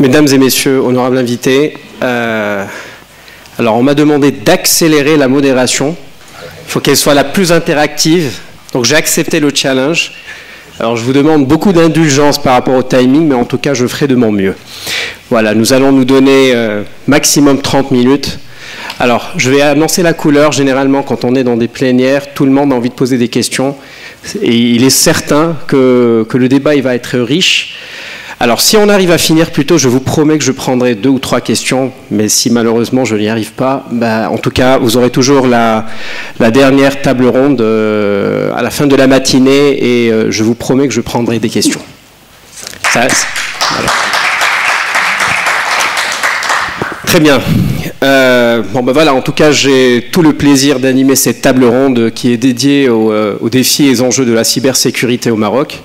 Mesdames et messieurs, honorables invités, alors on m'a demandé d'accélérer la modération. Il faut qu'elle soit la plus interactive. Donc j'ai accepté le challenge. Alors je vous demande beaucoup d'indulgence par rapport au timing, mais en tout cas je ferai de mon mieux. Voilà, nous allons nous donner maximum 30 minutes. Alors je vais annoncer la couleur. Généralement quand on est dans des plénières, tout le monde a envie de poser des questions. Et il est certain que le débat il va être riche. Alors, si on arrive à finir plus tôt, je vous promets que je prendrai 2 ou 3 questions, mais si malheureusement je n'y arrive pas, en tout cas, vous aurez toujours la dernière table ronde à la fin de la matinée et je vous promets que je prendrai des questions. Voilà. Très bien. Voilà, en tout cas, j'ai tout le plaisir d'animer cette table ronde qui est dédiée aux défis et aux enjeux de la cybersécurité au Maroc.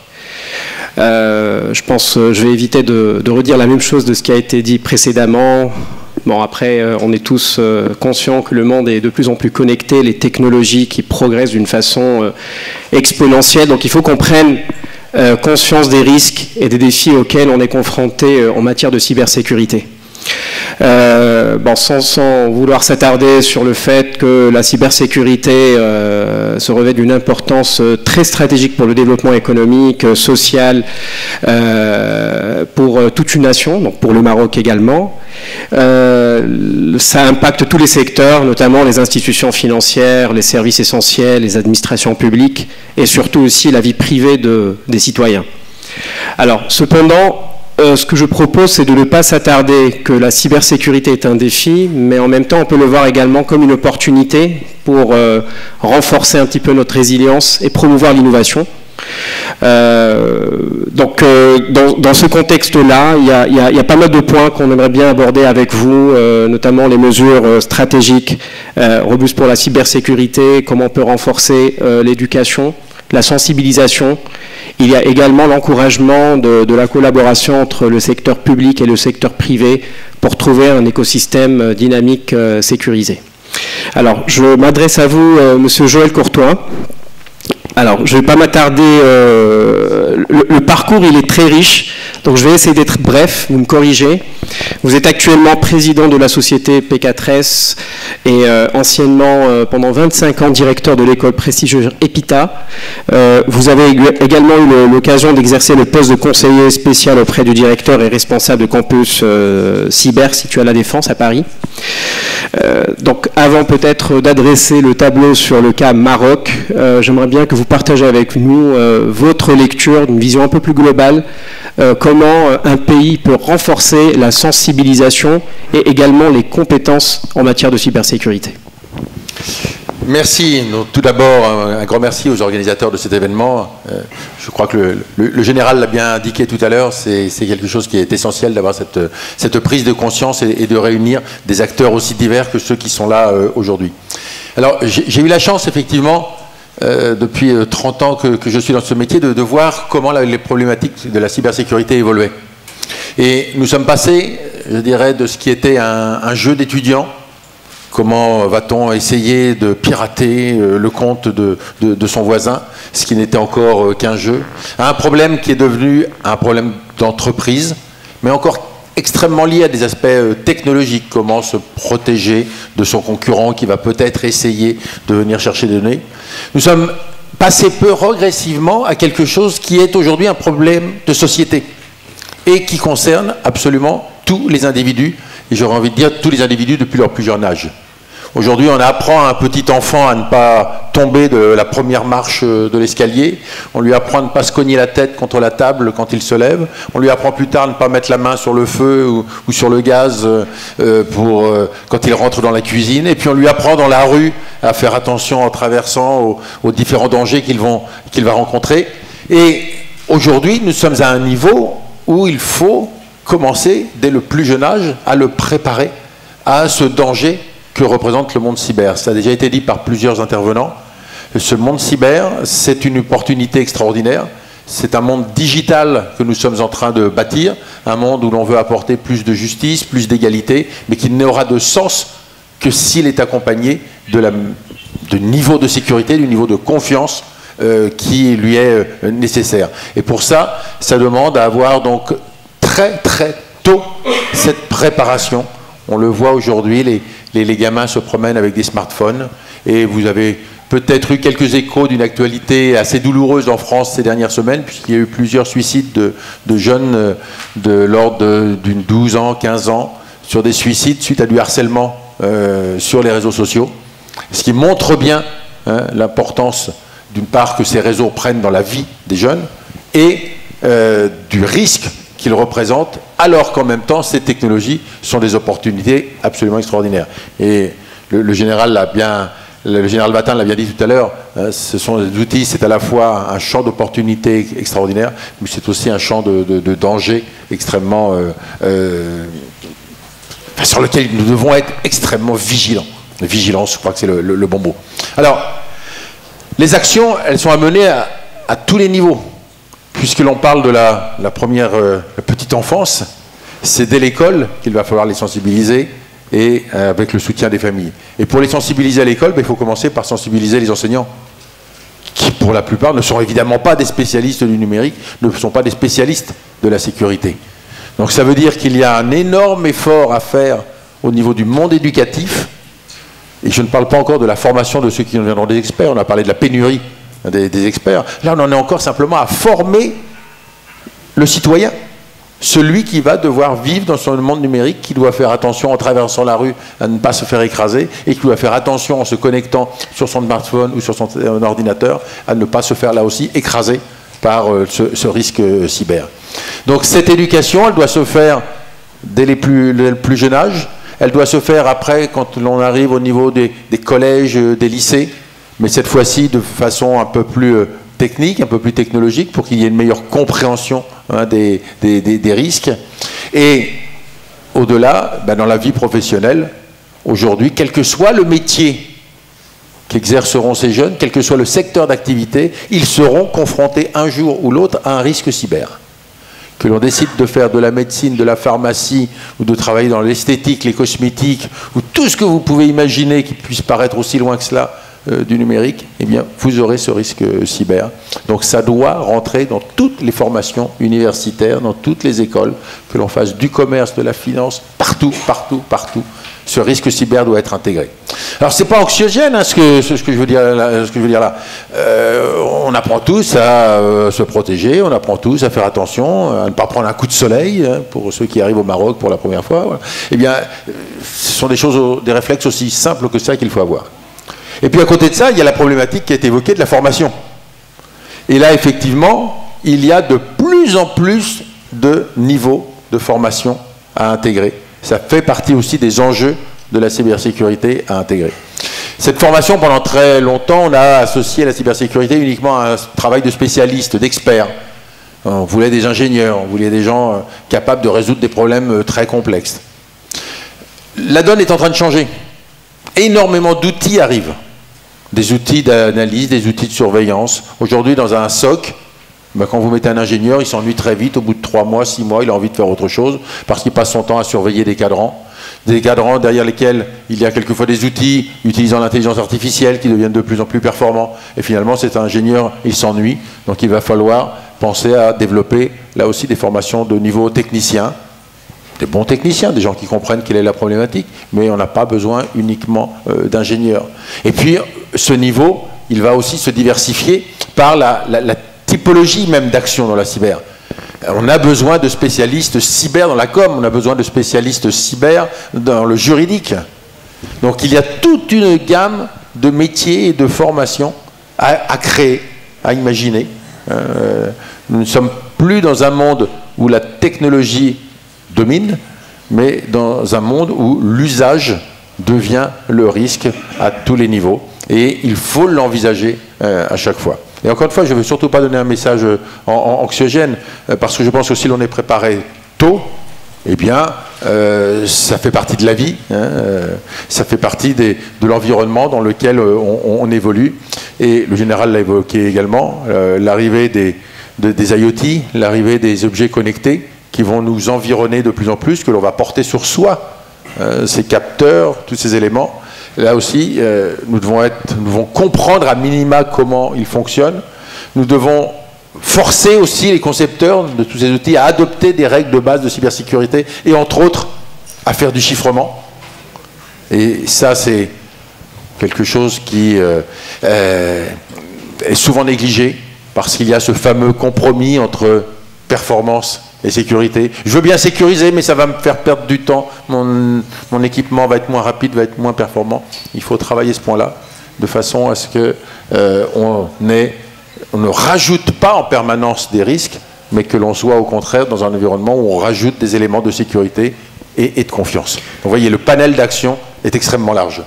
Je pense je vais éviter de redire la même chose de ce qui a été dit précédemment. Bon, après, on est tous conscients que le monde est de plus en plus connecté, les technologies qui progressent d'une façon exponentielle. Donc, il faut qu'on prenne conscience des risques et des défis auxquels on est confronté en matière de cybersécurité. Sans vouloir s'attarder sur le fait que la cybersécurité se revêt d'une importance très stratégique pour le développement économique, social, pour toute une nation, donc pour le Maroc également. Ça impacte tous les secteurs, notamment les institutions financières, les services essentiels, les administrations publiques et surtout aussi la vie privée des citoyens. Alors, cependant, ce que je propose, c'est de ne pas s'attarder que la cybersécurité est un défi, mais en même temps, on peut le voir également comme une opportunité pour renforcer un petit peu notre résilience et promouvoir l'innovation. Dans ce contexte-là, il y a pas mal de points qu'on aimerait bien aborder avec vous, notamment les mesures stratégiques robustes pour la cybersécurité, comment on peut renforcer l'éducation, la sensibilisation. Il y a également l'encouragement de la collaboration entre le secteur public et le secteur privé pour trouver un écosystème dynamique sécurisé. Alors, je m'adresse à vous, Monsieur Joël Courtois. Alors, je ne vais pas m'attarder. Le parcours, il est très riche, donc je vais essayer d'être bref, vous me corrigez. Vous êtes actuellement président de la société P4S et anciennement, pendant 25 ans, directeur de l'école prestigieuse EPITA. Vous avez également eu l'occasion d'exercer le poste de conseiller spécial auprès du directeur et responsable de campus cyber situé à La Défense, à Paris. Donc, avant peut-être d'adresser le tableau sur le cas Maroc, j'aimerais bien que vous partagez avec nous votre lecture, une vision un peu plus globale, comment un pays peut renforcer la sensibilisation et également les compétences en matière de cybersécurité. Merci. Donc, tout d'abord, un grand merci aux organisateurs de cet événement. Je crois que le général l'a bien indiqué tout à l'heure, c'est quelque chose qui est essentiel d'avoir cette prise de conscience et de réunir des acteurs aussi divers que ceux qui sont là aujourd'hui. Alors, j'ai eu la chance, effectivement, depuis 30 ans que je suis dans ce métier, de voir comment les problématiques de la cybersécurité évoluaient. Et nous sommes passés, je dirais, de ce qui était un jeu d'étudiants. Comment va-t-on essayer de pirater le compte de son voisin, ce qui n'était encore qu'un jeu, à un problème qui est devenu un problème d'entreprise, mais encore extrêmement lié à des aspects technologiques, comment se protéger de son concurrent qui va peut-être essayer de venir chercher des données. Nous sommes passés progressivement à quelque chose qui est aujourd'hui un problème de société et qui concerne absolument tous les individus, et j'aurais envie de dire tous les individus depuis leur plus jeune âge. Aujourd'hui, on apprend à un petit enfant à ne pas tomber de la première marche de l'escalier. On lui apprend à ne pas se cogner la tête contre la table quand il se lève. On lui apprend plus tard à ne pas mettre la main sur le feu ou sur le gaz quand il rentre dans la cuisine. Et puis on lui apprend dans la rue à faire attention en traversant aux différents dangers qu'il va rencontrer. Et aujourd'hui, nous sommes à un niveau où il faut commencer, dès le plus jeune âge, à le préparer à ce danger que représente le monde cyber. Ça a déjà été dit par plusieurs intervenants. Ce monde cyber, c'est une opportunité extraordinaire. C'est un monde digital que nous sommes en train de bâtir, un monde où l'on veut apporter plus de justice, plus d'égalité, mais qui n'aura de sens que s'il est accompagné du niveau de sécurité, du niveau de confiance qui lui est nécessaire. Et pour ça, ça demande à avoir donc très tôt cette préparation. On le voit aujourd'hui, les gamins se promènent avec des smartphones et vous avez peut-être eu quelques échos d'une actualité assez douloureuse en France ces dernières semaines, puisqu'il y a eu plusieurs suicides de jeunes de l'ordre d'une 12 ans, 15 ans, sur des suicides suite à du harcèlement sur les réseaux sociaux. Ce qui montre bien l'importance, d'une part, que ces réseaux prennent dans la vie des jeunes et du risque qu'ils représentent, alors qu'en même temps, ces technologies sont des opportunités absolument extraordinaires. Et le général Vatin l'a bien dit tout à l'heure, ce sont des outils, c'est à la fois un champ d'opportunités extraordinaire, mais c'est aussi un champ de danger extrêmement... sur lequel nous devons être extrêmement vigilants. Vigilance, je crois que c'est le bon mot. Alors, les actions, elles sont à mener à tous les niveaux. Puisque l'on parle de la petite enfance, c'est dès l'école qu'il va falloir les sensibiliser et avec le soutien des familles. Et pour les sensibiliser à l'école, il faut commencer par sensibiliser les enseignants, qui pour la plupart ne sont évidemment pas des spécialistes du numérique, ne sont pas des spécialistes de la sécurité. Donc ça veut dire qu'il y a un énorme effort à faire au niveau du monde éducatif, et je ne parle pas encore de la formation de ceux qui deviendront des experts, on a parlé de la pénurie des experts. Là, on en est encore simplement à former le citoyen, celui qui va devoir vivre dans son monde numérique, qui doit faire attention en traversant la rue à ne pas se faire écraser, et qui doit faire attention en se connectant sur son smartphone ou sur son ordinateur à ne pas se faire là aussi écraser par ce risque cyber. Donc cette éducation, elle doit se faire dès le plus jeune âge, elle doit se faire après quand l'on arrive au niveau des collèges, des lycées, mais cette fois-ci de façon un peu plus technique, un peu plus technologique, pour qu'il y ait une meilleure compréhension des risques. Et au-delà, dans la vie professionnelle, aujourd'hui, quel que soit le métier qu'exerceront ces jeunes, quel que soit le secteur d'activité, ils seront confrontés un jour ou l'autre à un risque cyber. Que l'on décide de faire de la médecine, de la pharmacie, ou de travailler dans l'esthétique, les cosmétiques, ou tout ce que vous pouvez imaginer qui puisse paraître aussi loin que cela, du numérique, eh bien, vous aurez ce risque cyber. Donc ça doit rentrer dans toutes les formations universitaires, dans toutes les écoles, que l'on fasse du commerce, de la finance, partout, partout, partout. Ce risque cyber doit être intégré. Alors c'est pas anxiogène ce que je veux dire là. On apprend tous à se protéger, on apprend tous à faire attention, à ne pas prendre un coup de soleil, pour ceux qui arrivent au Maroc pour la première fois. Voilà. Eh bien, ce sont des réflexes aussi simples que ça qu'il faut avoir. Et puis à côté de ça, il y a la problématique qui a été évoquée de la formation. Et là, effectivement, il y a de plus en plus de niveaux de formation à intégrer. Ça fait partie aussi des enjeux de la cybersécurité à intégrer. Cette formation, pendant très longtemps, on a associé la cybersécurité uniquement à un travail de spécialistes, d'experts. On voulait des ingénieurs, on voulait des gens capables de résoudre des problèmes très complexes. La donne est en train de changer. Énormément d'outils arrivent. Des outils d'analyse, des outils de surveillance. Aujourd'hui, dans un SOC, quand vous mettez un ingénieur, il s'ennuie très vite. Au bout de 3 mois, 6 mois, il a envie de faire autre chose parce qu'il passe son temps à surveiller des cadrans. Des cadrans derrière lesquels il y a quelquefois des outils utilisant l'intelligence artificielle qui deviennent de plus en plus performants. Et finalement, cet ingénieur, il s'ennuie. Donc il va falloir penser à développer là aussi des formations de niveau technicien. Des bons techniciens, des gens qui comprennent quelle est la problématique, mais on n'a pas besoin uniquement d'ingénieurs. Et puis, ce niveau, il va aussi se diversifier par la typologie même d'action dans la cyber. On a besoin de spécialistes cyber dans la com, on a besoin de spécialistes cyber dans le juridique. Donc, il y a toute une gamme de métiers et de formations à créer, à imaginer. Nous ne sommes plus dans un monde où la technologie domine, mais dans un monde où l'usage devient le risque à tous les niveaux. Et il faut l'envisager à chaque fois. Et encore une fois, je ne veux surtout pas donner un message anxiogène, parce que je pense que si l'on est préparé tôt, eh bien, ça fait partie de la vie, ça fait partie de l'environnement dans lequel on évolue. Et le général l'a évoqué également, l'arrivée des IoT, l'arrivée des objets connectés, qui vont nous environner de plus en plus, que l'on va porter sur soi, ces capteurs, tous ces éléments. Là aussi, nous devons comprendre à minima comment ils fonctionnent. Nous devons forcer aussi les concepteurs de tous ces outils à adopter des règles de base de cybersécurité et entre autres à faire du chiffrement. Et ça, c'est quelque chose qui est souvent négligé parce qu'il y a ce fameux compromis entre performance et sécurité. Je veux bien sécuriser, mais ça va me faire perdre du temps. Mon équipement va être moins rapide, va être moins performant. Il faut travailler ce point-là de façon à ce que on ne rajoute pas en permanence des risques, mais que l'on soit au contraire dans un environnement où on rajoute des éléments de sécurité et de confiance. Donc, vous voyez, le panel d'action est extrêmement large.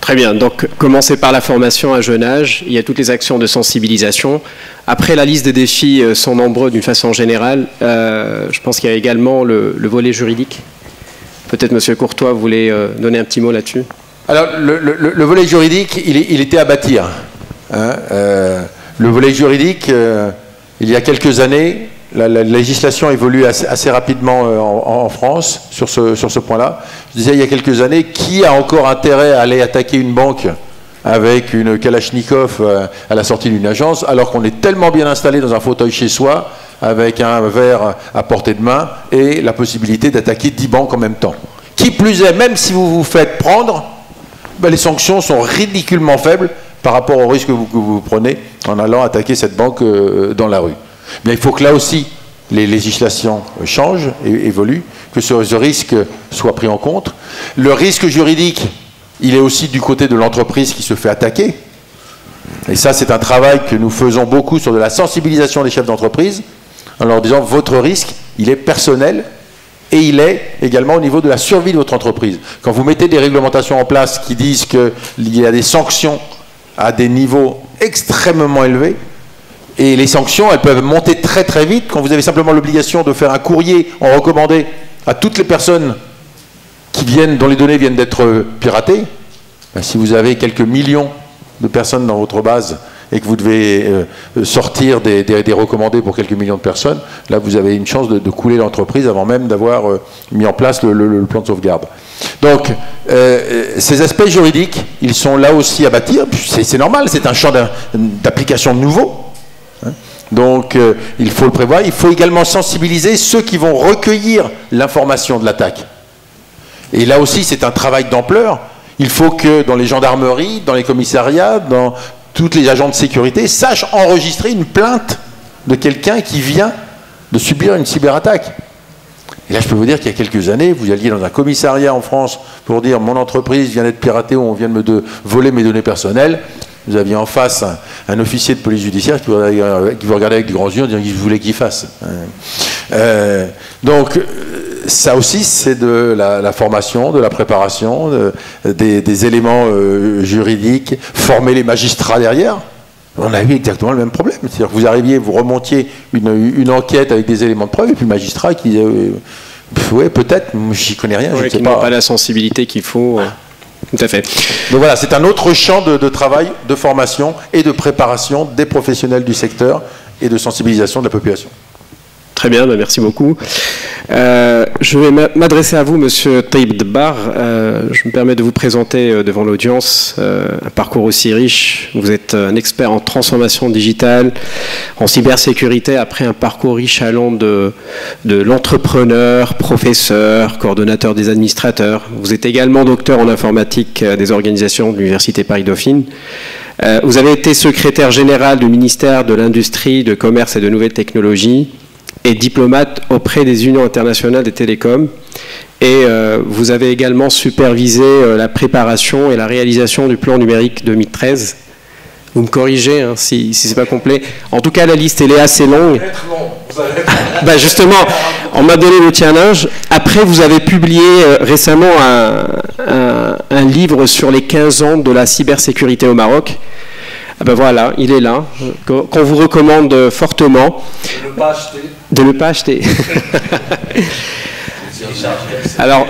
Très bien, donc commencer par la formation à jeune âge, il y a toutes les actions de sensibilisation. Après, la liste des défis sont nombreux d'une façon générale. Je pense qu'il y a également le volet juridique. Peut-être, Monsieur Courtois, vous voulez donner un petit mot là-dessus? Alors, le volet juridique, il était à bâtir. Hein. Le volet juridique, il y a quelques années, la législation évolue assez rapidement en France sur ce point-là. Je disais il y a quelques années, qui a encore intérêt à aller attaquer une banque avec une Kalachnikov à la sortie d'une agence, alors qu'on est tellement bien installé dans un fauteuil chez soi, avec un verre à portée de main, et la possibilité d'attaquer 10 banques en même temps. Qui plus est, même si vous vous faites prendre, ben les sanctions sont ridiculement faibles par rapport au risque que vous prenez en allant attaquer cette banque dans la rue. Bien, il faut que là aussi, les législations changent et évoluent, que ce risque soit pris en compte. Le risque juridique, il est aussi du côté de l'entreprise qui se fait attaquer. Et ça, c'est un travail que nous faisons beaucoup sur de la sensibilisation des chefs d'entreprise, en leur disant, votre risque, il est personnel, et il est également au niveau de la survie de votre entreprise. Quand vous mettez des réglementations en place qui disent qu'il y a des sanctions à des niveaux extrêmement élevés, et les sanctions, elles peuvent monter très très vite quand vous avez simplement l'obligation de faire un courrier en recommandé à toutes les personnes dont les données viennent d'être piratées. Ben, si vous avez quelques millions de personnes dans votre base et que vous devez sortir des recommandés pour quelques millions de personnes, là vous avez une chance de couler l'entreprise avant même d'avoir mis en place le plan de sauvegarde. Donc, ces aspects juridiques, ils sont là aussi à bâtir. C'est normal, c'est un champ d'application nouveau. Donc, il faut le prévoir. Il faut également sensibiliser ceux qui vont recueillir l'information de l'attaque. Et là aussi, c'est un travail d'ampleur. Il faut que dans les gendarmeries, dans les commissariats, dans toutes les agents de sécurité, sachent enregistrer une plainte de quelqu'un qui vient de subir une cyberattaque. Et là, je peux vous dire qu'il y a quelques années, vous alliez dans un commissariat en France pour dire « mon entreprise vient d'être piratée ou on vient de me voler mes données personnelles ». Vous aviez en face un officier de police judiciaire qui vous regardait avec des grands yeux en disant qu'il voulait qu'il fasse. Donc, ça aussi, c'est de la formation, de la préparation, des éléments juridiques, former les magistrats derrière. On a eu exactement le même problème. C'est-à-dire que vous arriviez, vous remontiez une enquête avec des éléments de preuve, et puis le magistrat qui disait oui, peut-être, j'y connais rien, je ne sais pas. Pas la sensibilité qu'il faut. Tout à fait. Donc voilà, c'est un autre champ de travail, de formation et de préparation des professionnels du secteur et de sensibilisation de la population. Très bien, merci beaucoup. Je vais m'adresser à vous, Monsieur Taïb Dbar. Je me permets de vous présenter devant l'audience un parcours aussi riche. Vous êtes un expert en transformation digitale, en cybersécurité, après un parcours riche allant de l'entrepreneur, professeur, coordonnateur des administrateurs. Vous êtes également docteur en informatique des organisations de l'Université Paris-Dauphine. Vous avez été secrétaire général du ministère de l'Industrie, de Commerce et de Nouvelles Technologies, et diplomate auprès des unions internationales des télécoms. Et vous avez également supervisé la préparation et la réalisation du plan numérique 2013. Vous me corrigez hein, si ce n'est pas complet. En tout cas, la liste, elle est assez longue. Ben justement, on m'a donné le challenge. Après, vous avez publié récemment un livre sur les 15 ans de la cybersécurité au Maroc. Ah ben voilà, il est là, qu'on vous recommande fortement. De ne pas acheter. Alors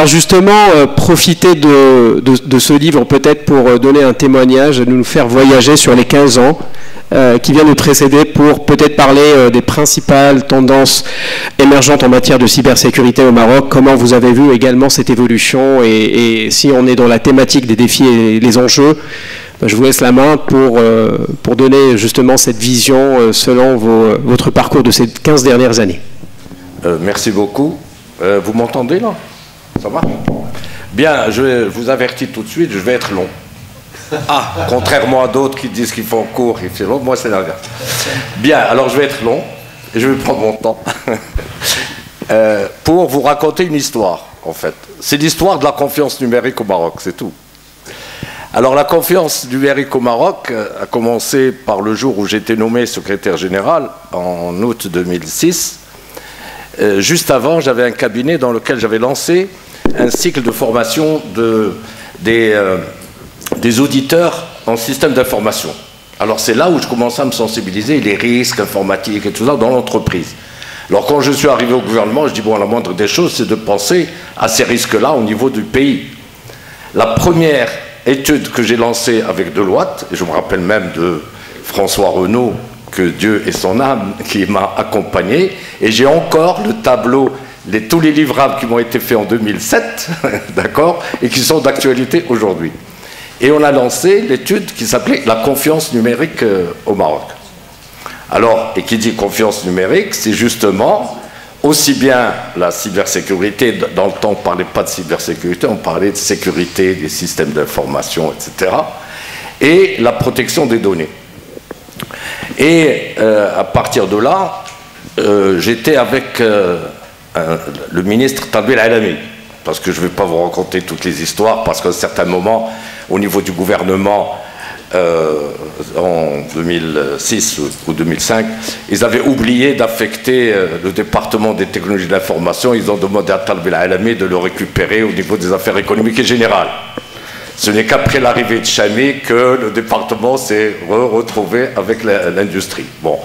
justement, profitez de ce livre peut-être pour donner un témoignage, nous faire voyager sur les 15 ans qui viennent nous précéder pour peut-être parler des principales tendances émergentes en matière de cybersécurité au Maroc. Comment vous avez vu également cette évolution et si on est dans la thématique des défis et les enjeux, je vous laisse la main pour donner justement cette vision selon votre parcours de ces 15 dernières années. Merci beaucoup. Vous m'entendez là? Ça va? Bien, je vous avertis tout de suite, je vais être long. Ah, contrairement à d'autres qui disent qu'ils font court et c'est long, moi c'est l'inverse. Bien, alors je vais être long et je vais prendre mon temps pour vous raconter une histoire, en fait. C'est l'histoire de la confiance numérique au Maroc, c'est tout. Alors la confiance numérique au Maroc a commencé par le jour où j'ai été nommé secrétaire général en août 2006. Juste avant, j'avais un cabinet dans lequel j'avais lancé un cycle de formation des auditeurs en système d'information. Alors c'est là où je commençais à me sensibiliser, les risques informatiques et tout ça dans l'entreprise. Alors quand je suis arrivé au gouvernement, je dis bon, la moindre des choses, c'est de penser à ces risques-là au niveau du pays. La première étude que j'ai lancée avec Deloitte, et je me rappelle même de François Renaud, que Dieu ait son âme, qui m'a accompagné, et j'ai encore le tableau, tous les livrables qui m'ont été faits en 2007, d'accord, et qui sont d'actualité aujourd'hui. Et on a lancé l'étude qui s'appelait la confiance numérique au Maroc. Alors, et qui dit confiance numérique, c'est justement aussi bien la cybersécurité, dans le temps on ne parlait pas de cybersécurité, on parlait de sécurité des systèmes d'information, etc., et la protection des données. Et à partir de là, j'étais avec le ministre Talbi El-Alami, parce que je ne vais pas vous raconter toutes les histoires, parce qu'à un certain moment, au niveau du gouvernement, en 2006 ou 2005, ils avaient oublié d'affecter le département des technologies de l'information. Ils ont demandé à Talbi El-Alami de le récupérer au niveau des affaires économiques et générales. Ce n'est qu'après l'arrivée de Chami que le département s'est retrouvé avec l'industrie. Bon,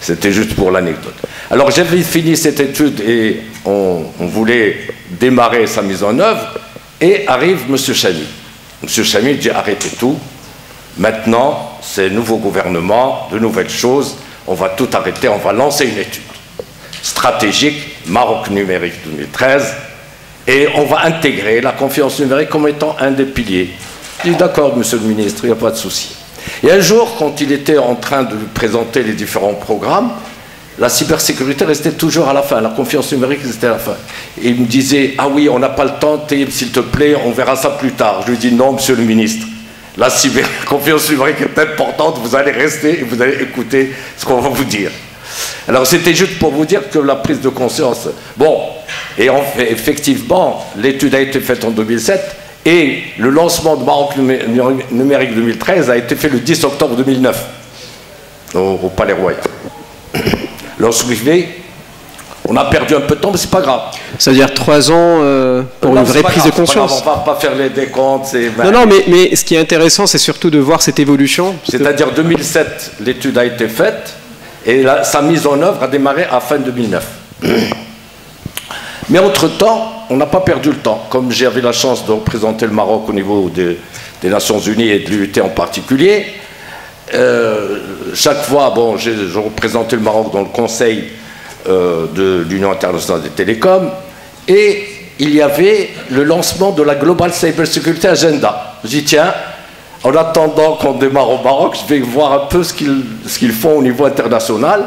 c'était juste pour l'anecdote. Alors j'avais fini cette étude et on voulait démarrer sa mise en œuvre, et arrive M. Chami. M. Chami dit arrêtez tout, maintenant c'est nouveau gouvernement, de nouvelles choses, on va tout arrêter, on va lancer une étude stratégique, Maroc numérique 2013, et on va intégrer la confiance numérique comme étant un des piliers. Je dis d'accord, monsieur le ministre, il n'y a pas de souci. Et un jour, quand il était en train de lui présenter les différents programmes, la cybersécurité restait toujours à la fin, la confiance numérique restait à la fin. Et il me disait, ah oui, on n'a pas le temps, s'il te plaît, on verra ça plus tard. Je lui dis, non, monsieur le ministre, la confiance numérique est importante, vous allez rester et vous allez écouter ce qu'on va vous dire. Alors c'était juste pour vous dire que la prise de conscience... Bon, et effectivement, l'étude a été faite en 2007, et le lancement de Maroc numérique 2013 a été fait le 10 octobre 2009, au Palais Royal. Alors, suivez, on a perdu un peu de temps, mais c'est pas grave. C'est-à-dire 3 ans pour une vraie prise de conscience. On va pas faire les décomptes. Non, mais ce qui est intéressant, c'est surtout de voir cette évolution. C'est-à-dire 2007, l'étude a été faite, et sa mise en œuvre a démarré à fin 2009. Mais entre-temps, on n'a pas perdu le temps. Comme j'avais la chance de représenter le Maroc au niveau des Nations Unies et de l'UT en particulier, chaque fois, bon, je représentais le Maroc dans le Conseil de l'Union internationale des télécoms, et il y avait le lancement de la Global Cybersecurity Agenda. Je dis, tiens, en attendant qu'on démarre au Maroc, je vais voir un peu ce qu'ils font au niveau international.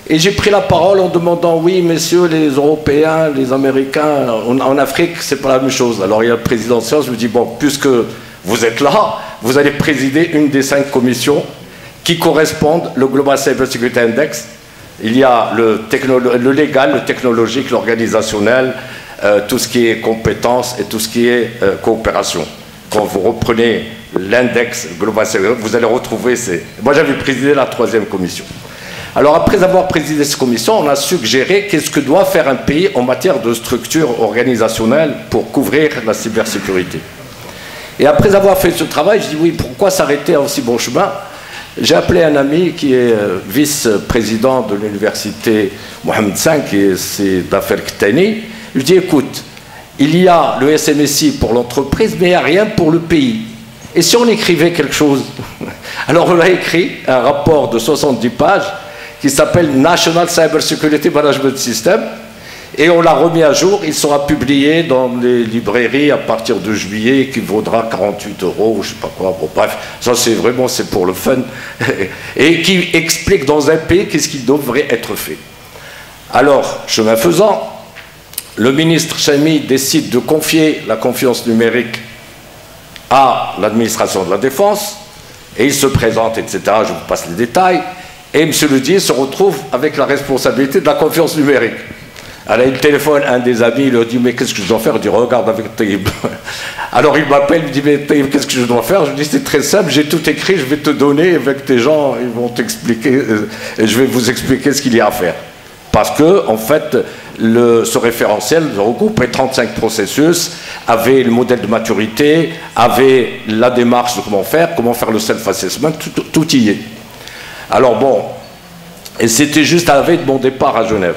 Et j'ai pris la parole en demandant, oui, messieurs les Européens, les Américains, en Afrique, c'est pas la même chose. Alors il y a le président Science, je me dis, bon, puisque vous êtes là, vous allez présider une des 5 commissions qui correspondent au Global Cybersecurity Index. Il y a le légal, le technologique, l'organisationnel, tout ce qui est compétences et tout ce qui est coopération. Quand vous reprenez l'index Global Cybersecurity, vous allez retrouver Moi, j'avais présidé la 3e commission. Alors, après avoir présidé cette commission, on a suggéré qu'est-ce que doit faire un pays en matière de structure organisationnelle pour couvrir la cybersécurité. Et après avoir fait ce travail, je dis oui, pourquoi s'arrêter à aussi bon chemin? J'ai appelé un ami qui est vice-président de l'université Mohamed V, c'est Dafer Ktani. Je lui dis écoute, il y a le SMSI pour l'entreprise, mais il n'y a rien pour le pays. Et si on écrivait quelque chose? Alors on a écrit un rapport de 70 pages qui s'appelle National Cybersecurity Management System, Et on l'a remis à jour, il sera publié dans les librairies à partir de juillet, qui vaudra 48 € ou je sais pas quoi. Bon, bref, ça c'est vraiment, c'est pour le fun. Et qui explique dans un pays qu'est-ce qui devrait être fait. Alors, chemin faisant, le ministre Chamy décide de confier la confiance numérique à l'administration de la Défense, et il se présente, etc. Je vous passe les détails. Et M. Ledier se retrouve avec la responsabilité de la confiance numérique. Alors il téléphone à un des amis, il lui dit mais qu'est-ce que je dois faire? Il dit regarde avec Taïb. Alors il m'appelle, il me dit mais Taïb, qu'est-ce que je dois faire? Je lui dis c'est très simple, j'ai tout écrit, je vais te donner avec tes gens, ils vont t'expliquer, et je vais vous expliquer ce qu'il y a à faire. Parce que en fait, ce référentiel regroupe 35 processus, avait le modèle de maturité, avait la démarche de comment faire le self-assessment, tout y est. Alors bon, et c'était juste à la veille de mon départ à Genève,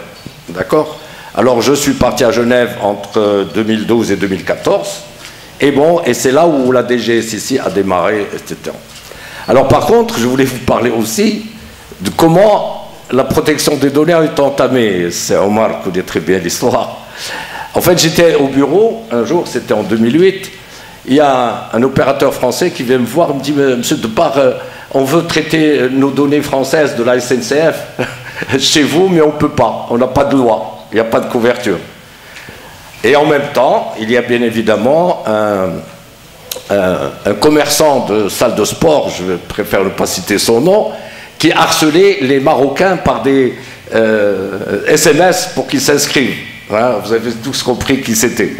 d'accord? Alors je suis parti à Genève entre 2012 et 2014, et bon, et c'est là où la DGSIC a démarré, etc. Alors par contre, je voulais vous parler aussi de comment la protection des données a été entamée. C'est Omar qui connaît très bien l'histoire. En fait, j'étais au bureau, un jour, c'était en 2008, il y a un opérateur français qui vient me voir, il me dit, monsieur Depart, on veut traiter nos données françaises de la SNCF chez vous, mais on ne peut pas, on n'a pas de loi. Il n'y a pas de couverture. Et en même temps, il y a bien évidemment un commerçant de salle de sport, je préfère ne pas citer son nom, qui harcelait les Marocains par des SMS pour qu'ils s'inscrivent. Hein, vous avez tous compris qui c'était.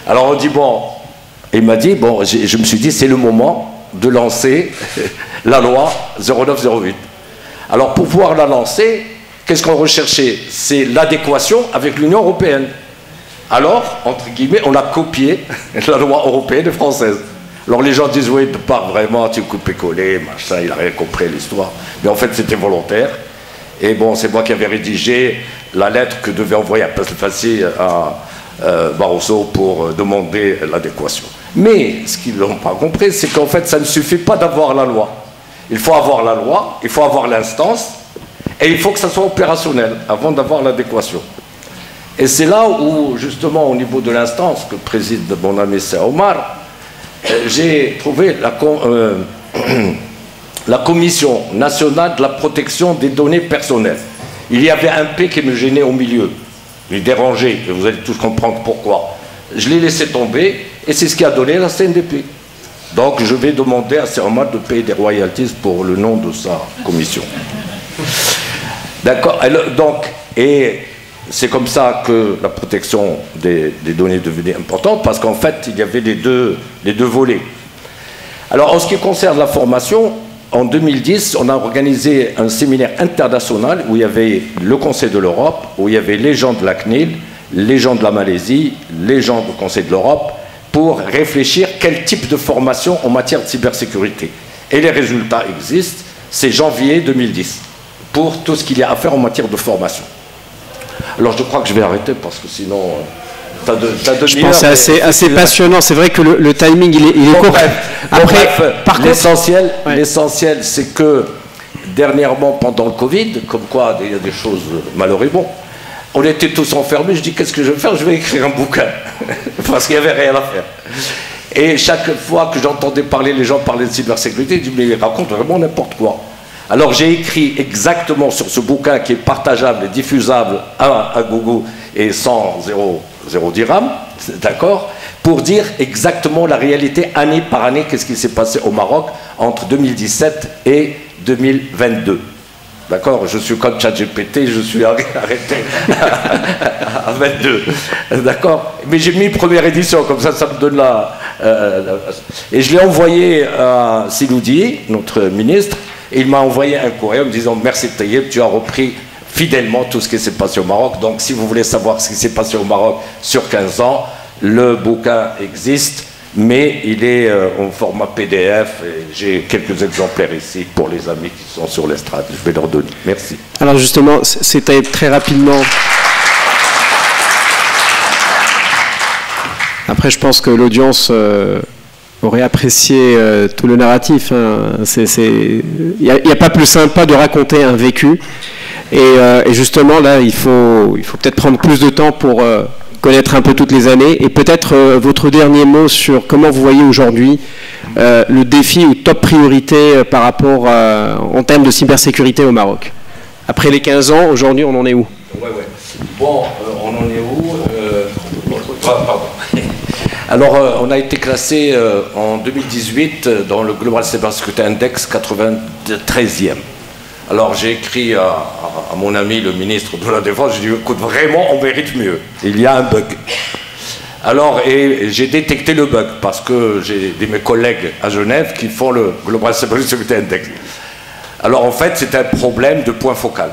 Alors on dit, bon, il m'a dit, bon, je me suis dit, c'est le moment de lancer la loi 0908. Alors pour pouvoir la lancer, qu'est-ce qu'on recherchait? C'est l'adéquation avec l'Union européenne. Alors, entre guillemets, on a copié la loi européenne et française. Alors les gens disent, oui, Depart, vraiment, tu coupes et collé, machin, il n'a rien compris l'histoire. Mais en fait, c'était volontaire. Et bon, c'est moi qui avais rédigé la lettre que devait envoyer Fassi à Barroso pour demander l'adéquation. Mais ce qu'ils n'ont pas compris, c'est qu'en fait, ça ne suffit pas d'avoir la loi. Il faut avoir la loi, il faut avoir l'instance, et il faut que ça soit opérationnel avant d'avoir l'adéquation. Et c'est là où, justement, au niveau de l'instance que préside mon ami Omar, j'ai trouvé la Commission nationale de la protection des données personnelles. Il y avait un P qui me gênait au milieu, il dérangeait, et vous allez tous comprendre pourquoi. Je l'ai laissé tomber, et c'est ce qui a donné la CNDP. Donc je vais demander à Omar de payer des royalties pour le nom de sa commission. D'accord. Donc, et c'est comme ça que la protection des données devenait importante, parce qu'en fait, il y avait les deux volets. Alors, en ce qui concerne la formation, en 2010, on a organisé un séminaire international où il y avait le Conseil de l'Europe, où il y avait les gens de la CNIL, les gens de la Malaisie, les gens du Conseil de l'Europe, pour réfléchir quel type de formation en matière de cybersécurité. Et les résultats existent, c'est janvier 2010, pour tout ce qu'il y a à faire en matière de formation. Alors je crois que je vais arrêter parce que sinon, t'as demi-heure. Je pense que c'est assez passionnant. C'est vrai que le timing il est court. Après, l'essentiel, c'est que dernièrement, pendant le Covid, comme quoi il y a des choses malheureusement, on était tous enfermés. Je dis qu'est-ce que je vais faire? Je vais écrire un bouquin parce qu'il n'y avait rien à faire. Et chaque fois que j'entendais parler les gens parler de cybersécurité, je dis mais ils racontent vraiment n'importe quoi. Alors j'ai écrit exactement sur ce bouquin qui est partageable et diffusable à Google et sans 0 dirham, d'accord, pour dire exactement la réalité année par année, qu'est-ce qui s'est passé au Maroc entre 2017 et 2022. D'accord, je suis comme ChatGPT, je suis arrêté à 22. D'accord, mais j'ai mis première édition, comme ça me donne et je l'ai envoyé à Siloudi, notre ministre. Et il m'a envoyé un courrier en me disant « Merci Taïeb, tu as repris fidèlement tout ce qui s'est passé au Maroc. Donc si vous voulez savoir ce qui s'est passé au Maroc sur 15 ans, le bouquin existe, mais il est en format PDF. Et j'ai quelques exemplaires ici pour les amis qui sont sur l'estrade. Je vais leur donner. Merci. » Alors justement, c'était très rapidement. Après, je pense que l'audience... aurait apprécié tout le narratif. Hein. Il n'y a pas plus sympa de raconter un vécu. Et justement, là, il faut peut-être prendre plus de temps pour connaître un peu toutes les années. Et peut-être votre dernier mot sur comment vous voyez aujourd'hui le défi ou top priorité par rapport en termes de cybersécurité au Maroc. Après les 15 ans, aujourd'hui, on en est où? Ouais. Bon, on en est où pardon. Alors, on a été classé en 2018 dans le Global Cybersecurity Index 93e. Alors, j'ai écrit à mon ami, le ministre de la Défense, j'ai dit, écoute, vraiment, on mérite mieux. Il y a un bug. Alors, et j'ai détecté le bug, parce que j'ai mes collègues à Genève qui font le Global Cybersecurity Index. Alors, en fait, c'est un problème de point focal.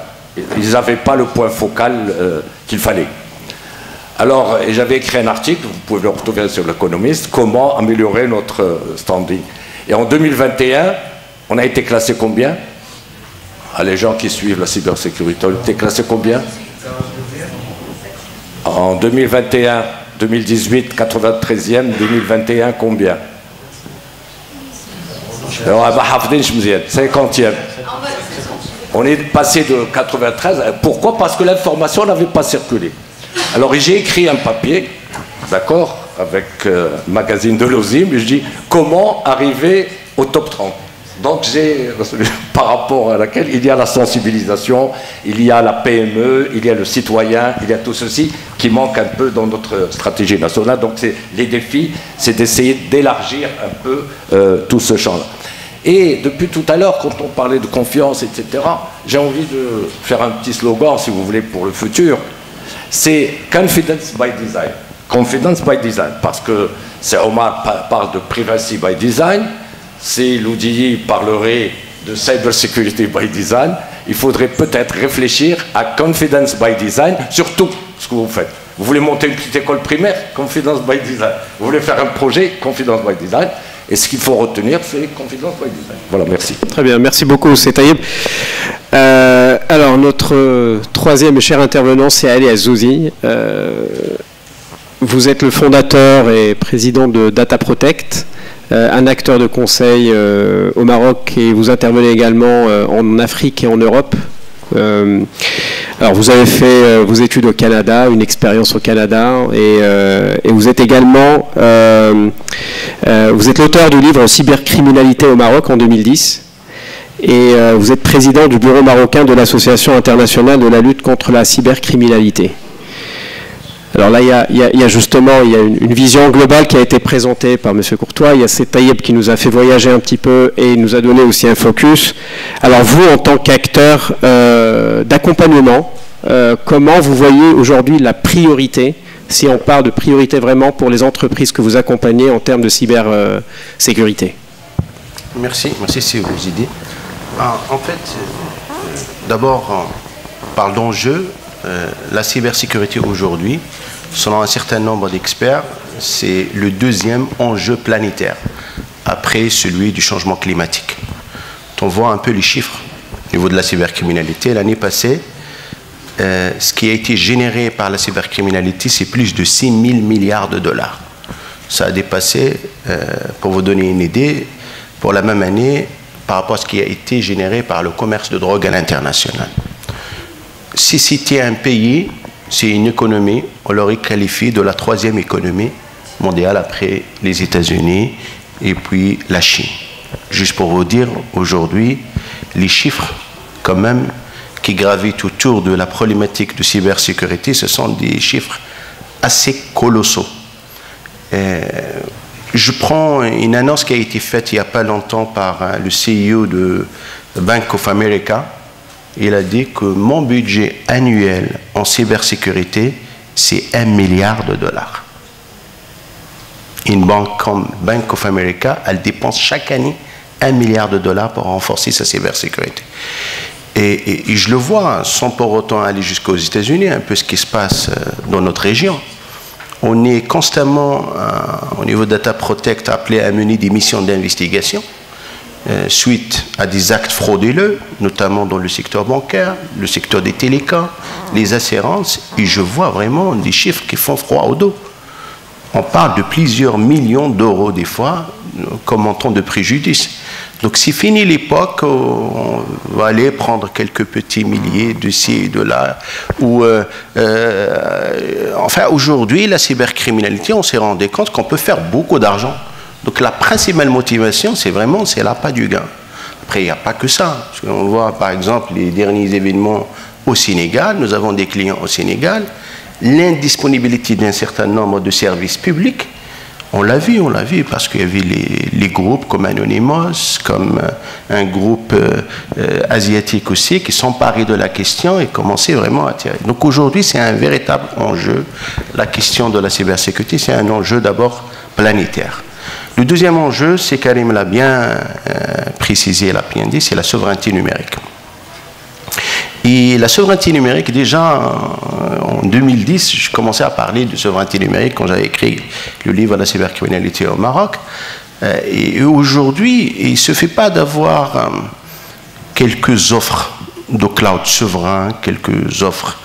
Ils n'avaient pas le point focal qu'il fallait. Alors, j'avais écrit un article, vous pouvez le retrouver sur l'Économiste, comment améliorer notre standing. Et en 2021, on a été classé combien? Les gens qui suivent la cybersécurité, on a été classé combien? En 2021, 2018, 93e, 2021, combien? 50e. On est passé de 93. Pourquoi? Parce que l'information n'avait pas circulé. Alors j'ai écrit un papier, d'accord, avec magazine de l'OSIM, je dis comment arriver au top 30. Donc par rapport à laquelle il y a la sensibilisation, il y a la PME, il y a le citoyen, il y a tout ceci qui manque un peu dans notre stratégie nationale. Donc les défis, c'est d'essayer d'élargir un peu tout ce champ-là. Et depuis tout à l'heure, quand on parlait de confiance, etc., j'ai envie de faire un petit slogan, si vous voulez, pour le futur. C'est confidence by design. Confidence by design, parce que Omar parle de privacy by design, si l'ODI parlerait de cyber security by design, il faudrait peut-être réfléchir à confidence by design sur tout ce que vous faites. Vous voulez monter une petite école primaire, confidence by design. Vous voulez faire un projet, confidence by design. Et ce qu'il faut retenir, c'est confidence by design. Voilà, merci. Très bien, merci beaucoup, c'est Taïeb. Alors, notre troisième et cher intervenant, c'est Ali Azouzi. Vous êtes le fondateur et président de Data Protect, un acteur de conseil au Maroc, et vous intervenez également en Afrique et en Europe. Alors, vous avez fait vos études au Canada, une expérience au Canada, et vous êtes également vous êtes l'auteur du livre Cybercriminalité au Maroc en 2010. Et vous êtes président du bureau marocain de l'Association internationale de la lutte contre la cybercriminalité. Alors là, il y a justement une vision globale qui a été présentée par M. Courtois. Il y a c'est Taïeb qui nous a fait voyager un petit peu et il nous a donné aussi un focus. Alors vous, en tant qu'acteur d'accompagnement, comment vous voyez aujourd'hui la priorité, si on parle de priorité vraiment pour les entreprises que vous accompagnez en termes de cybersécurité? Merci c'est vos idées. En fait, d'abord, on parle d'enjeux. La cybersécurité aujourd'hui, selon un certain nombre d'experts, c'est le deuxième enjeu planétaire, après celui du changement climatique. On voit un peu les chiffres au niveau de la cybercriminalité. L'année passée, ce qui a été généré par la cybercriminalité, c'est plus de 6 000 milliards de dollars. Ça a dépassé, pour vous donner une idée, pour la même année, par rapport à ce qui a été généré par le commerce de drogue à l'international. Si c'était un pays, c'est une économie, on l'aurait qualifié de la troisième économie mondiale après les États-Unis et puis la Chine. Juste pour vous dire, aujourd'hui, les chiffres, quand même, qui gravitent autour de la problématique de cybersécurité, ce sont des chiffres assez colossaux. Je prends une annonce qui a été faite il n'y a pas longtemps par le CEO de Bank of America. Il a dit que mon budget annuel en cybersécurité, c'est 1 milliard de dollars. Une banque comme Bank of America, elle dépense chaque année 1 milliard de dollars pour renforcer sa cybersécurité. Et je le vois, sans pour autant aller jusqu'aux États-Unis, un peu ce qui se passe dans notre région. On est constamment, au niveau de Data Protect, appelé à mener des missions d'investigation suite à des actes frauduleux, notamment dans le secteur bancaire, le secteur des télécoms, les assurances, et je vois vraiment des chiffres qui font froid au dos. On parle de plusieurs millions d'euros des fois comme montant de préjudice. Donc c'est fini l'époque où on va aller prendre quelques petits milliers de ci et de là. Enfin, aujourd'hui, la cybercriminalité, on s'est rendu compte qu'on peut faire beaucoup d'argent. Donc la principale motivation, c'est l'appât du gain. Après, il n'y a pas que ça. Parce qu'on voit, par exemple, les derniers événements au Sénégal. Nous avons des clients au Sénégal. L'indisponibilité d'un certain nombre de services publics, on l'a vu, parce qu'il y avait les groupes comme Anonymous, comme un groupe asiatique aussi, qui s'emparaient de la question et commençaient vraiment à tirer. Donc aujourd'hui, c'est un véritable enjeu. La question de la cybersécurité, c'est un enjeu d'abord planétaire. Le deuxième enjeu, c'est Karim l'a bien précisé, l'a bien dit, c'est la souveraineté numérique. Et la souveraineté numérique, déjà en 2010, je commençais à parler de souveraineté numérique quand j'avais écrit le livre La cybercriminalité au Maroc. Et aujourd'hui, il ne suffit pas d'avoir quelques offres de cloud souverain, quelques offres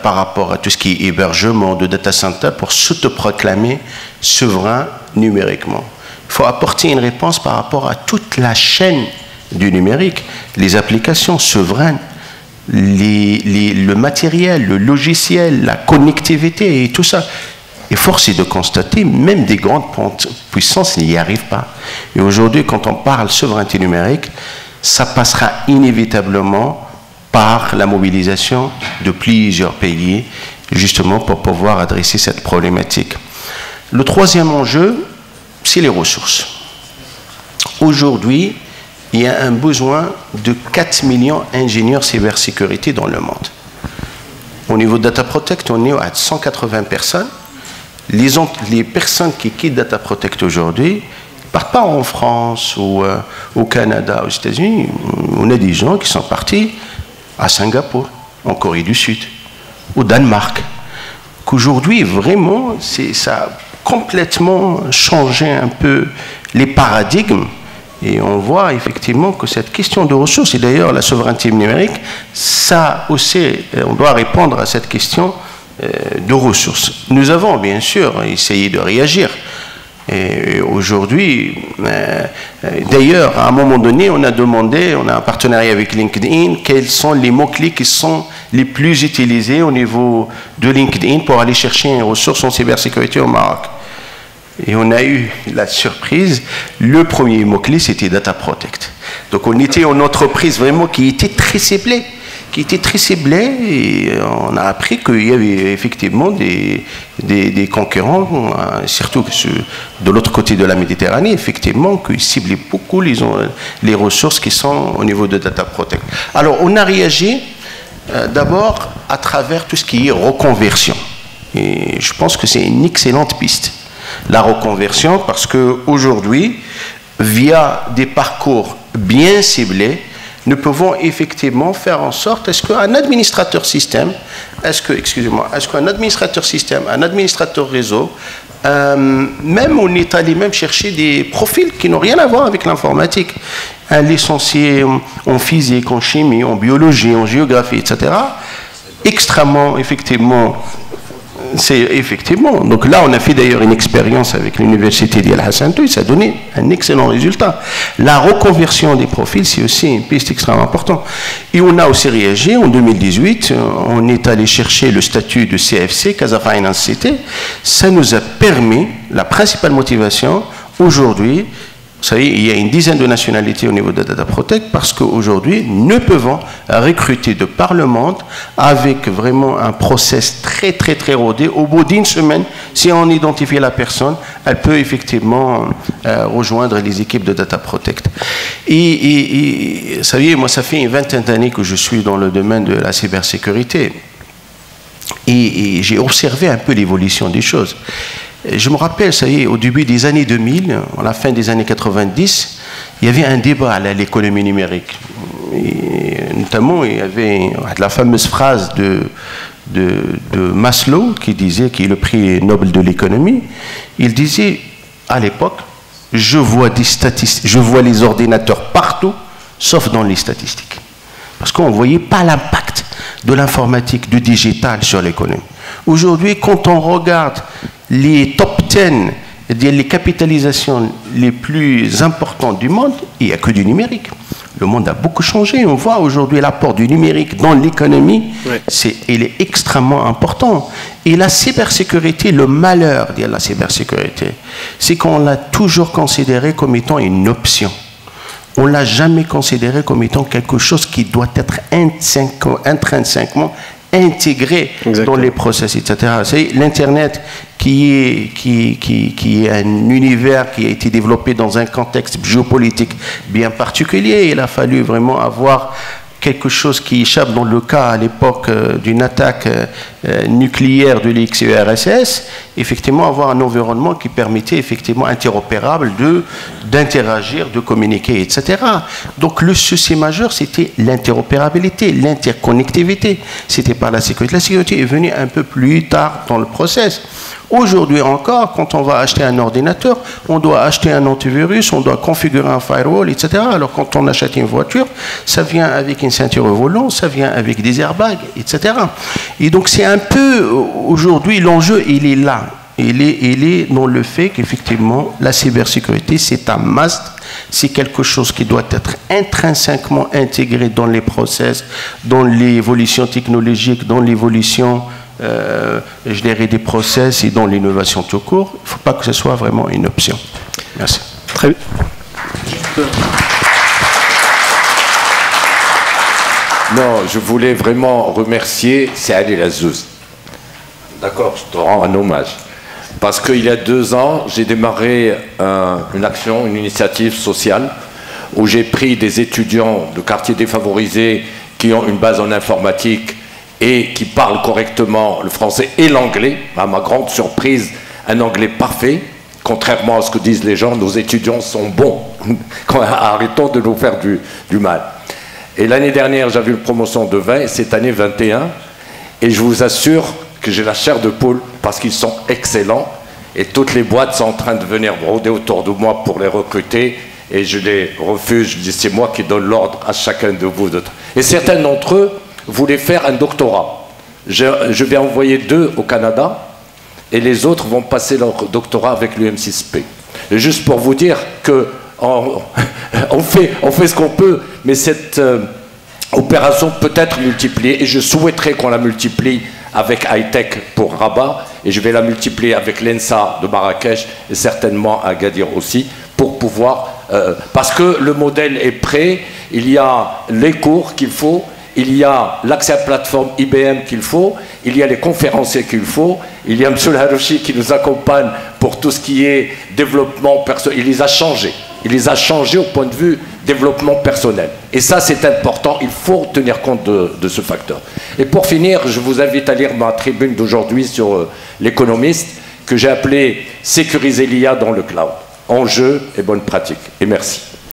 par rapport à tout ce qui est hébergement de data center pour s'autoproclamer souverain numériquement. Il faut apporter une réponse par rapport à toute la chaîne du numérique, les applications souveraines, le matériel, le logiciel, la connectivité et tout ça. Et force est de constater, même des grandes puissances n'y arrivent pas. Et aujourd'hui, quand on parle souveraineté numérique, ça passera inévitablement par la mobilisation de plusieurs pays, justement pour pouvoir adresser cette problématique. Le troisième enjeu, c'est les ressources. Aujourd'hui, il y a un besoin de 4 millions d'ingénieurs cybersécurité dans le monde. Au niveau de Data Protect, on est à 180 personnes. Les personnes qui quittent Data Protect aujourd'hui ne partent pas en France ou au Canada, aux États-Unis. On a des gens qui sont partis à Singapour, en Corée du Sud, au Danemark. Qu'aujourd'hui, vraiment, ça a complètement changé un peu les paradigmes. Et on voit effectivement que cette question de ressources, et d'ailleurs la souveraineté numérique, ça aussi, on doit répondre à cette question de ressources. Nous avons bien sûr essayé de réagir. Et aujourd'hui, d'ailleurs, à un moment donné, on a demandé, on a un partenariat avec LinkedIn, quels sont les mots-clés qui sont les plus utilisés au niveau de LinkedIn pour aller chercher une ressource en cybersécurité au Maroc. Et on a eu la surprise, le premier mot-clé, c'était Data Protect. Donc on était une entreprise vraiment qui était très ciblée. Et on a appris qu'il y avait effectivement des concurrents, surtout de l'autre côté de la Méditerranée, effectivement, qui ciblaient beaucoup les ressources qui sont au niveau de Data Protect. Alors on a réagi d'abord à travers tout ce qui est reconversion. Et je pense que c'est une excellente piste. La reconversion, parce qu'aujourd'hui, via des parcours bien ciblés, nous pouvons effectivement faire en sorte, est-ce qu'un administrateur système, un administrateur réseau, même on est allé même chercher des profils qui n'ont rien à voir avec l'informatique, un licencié en physique, en chimie, en biologie, en géographie, etc., extrêmement, effectivement, c'est effectivement. Donc là, on a fait d'ailleurs une expérience avec l'université d'Al Hassan Touy, ça a donné un excellent résultat. La reconversion des profils, c'est aussi une piste extrêmement importante. Et on a aussi réagi en 2018, on est allé chercher le statut de CFC, Casa Finance City. Ça nous a permis, la principale motivation, aujourd'hui, vous savez, il y a une dizaine de nationalités au niveau de Data Protect parce qu'aujourd'hui, nous pouvons recruter de par le monde avec vraiment un process très, très, très rodé. Au bout d'une semaine, si on identifie la personne, elle peut effectivement rejoindre les équipes de Data Protect. Et vous savez, moi, ça fait une vingtaine d'années que je suis dans le domaine de la cybersécurité. Et j'ai observé un peu l'évolution des choses. Je me rappelle, ça y est, au début des années 2000, à la fin des années 90, il y avait un débat à l'économie numérique. Et notamment, il y avait la fameuse phrase de Maslow qui disait, qui est le prix Nobel de l'économie. Il disait, à l'époque, je vois les ordinateurs partout, sauf dans les statistiques. Parce qu'on ne voyait pas l'impact de l'informatique, du digital sur l'économie. Aujourd'hui, quand on regarde les top 10 c'est-à-dire les capitalisations les plus importantes du monde, il n'y a que du numérique. Le monde a beaucoup changé. On voit aujourd'hui l'apport du numérique dans l'économie, il est extrêmement important. Et la cybersécurité, le malheur de la cybersécurité, c'est qu'on l'a toujours considéré comme étant une option. On ne l'a jamais considéré comme étant quelque chose qui doit être intrinsèquement intégré dans les process, etc. C'est l'Internet qui est un univers qui a été développé dans un contexte géopolitique bien particulier. Il a fallu vraiment avoir quelque chose qui échappe dans le cas à l'époque d'une attaque nucléaire de l'ex-URSS, effectivement avoir un environnement qui permettait effectivement interopérable d'interagir, de communiquer, etc. Donc le souci majeur, c'était l'interopérabilité, l'interconnectivité. C'était pas la sécurité. La sécurité est venue un peu plus tard dans le process. Aujourd'hui encore, quand on va acheter un ordinateur, on doit acheter un antivirus, on doit configurer un firewall, etc. Alors quand on achète une voiture, ça vient avec une ceinture au volant, ça vient avec des airbags, etc. Et donc c'est un peu, aujourd'hui, l'enjeu, il est là. Il est dans le fait qu'effectivement, la cybersécurité, c'est un must, c'est quelque chose qui doit être intrinsèquement intégré dans les process, dans l'évolution technologique, dans l'évolution je dirais des process et dans l'innovation tout court. Il ne faut pas que ce soit vraiment une option. Merci. Très bien. Non, je voulais vraiment remercier Saad El Azzouz. D'accord, je te rends un hommage. Parce qu'il y a 2 ans, j'ai démarré une action, une initiative sociale où j'ai pris des étudiants de quartiers défavorisés qui ont une base en informatique et qui parlent correctement le français et l'anglais. À ma grande surprise, un anglais parfait. Contrairement à ce que disent les gens, nos étudiants sont bons. Arrêtons de nous faire du mal. Et l'année dernière, j'avais une promotion de 20, et cette année 21. Et je vous assure que j'ai la chair de poule parce qu'ils sont excellents. Et toutes les boîtes sont en train de venir rôder autour de moi pour les recruter. Et je les refuse. Je dis, c'est moi qui donne l'ordre à chacun de vous. Et certains d'entre eux voulaient faire un doctorat. Je vais envoyer 2 au Canada et les autres vont passer leur doctorat avec l'UM6P. Et juste pour vous dire que on fait ce qu'on peut, mais cette opération peut être multipliée et je souhaiterais qu'on la multiplie avec Hightech pour Rabat et je vais la multiplier avec l'ENSA de Marrakech et certainement à Agadir aussi pour pouvoir... parce que le modèle est prêt, il y a les cours qu'il faut, il y a l'accès à la plateforme IBM qu'il faut, il y a les conférenciers qu'il faut, il y a M. Harouchi qui nous accompagne pour tout ce qui est développement personnel. Il les a changés. Il les a changés au point de vue développement personnel. Et ça, c'est important. Il faut tenir compte de ce facteur. Et pour finir, je vous invite à lire ma tribune d'aujourd'hui sur l'économiste que j'ai appelée « Sécuriser l'IA dans le cloud ». Enjeux et bonnes pratiques. Et merci.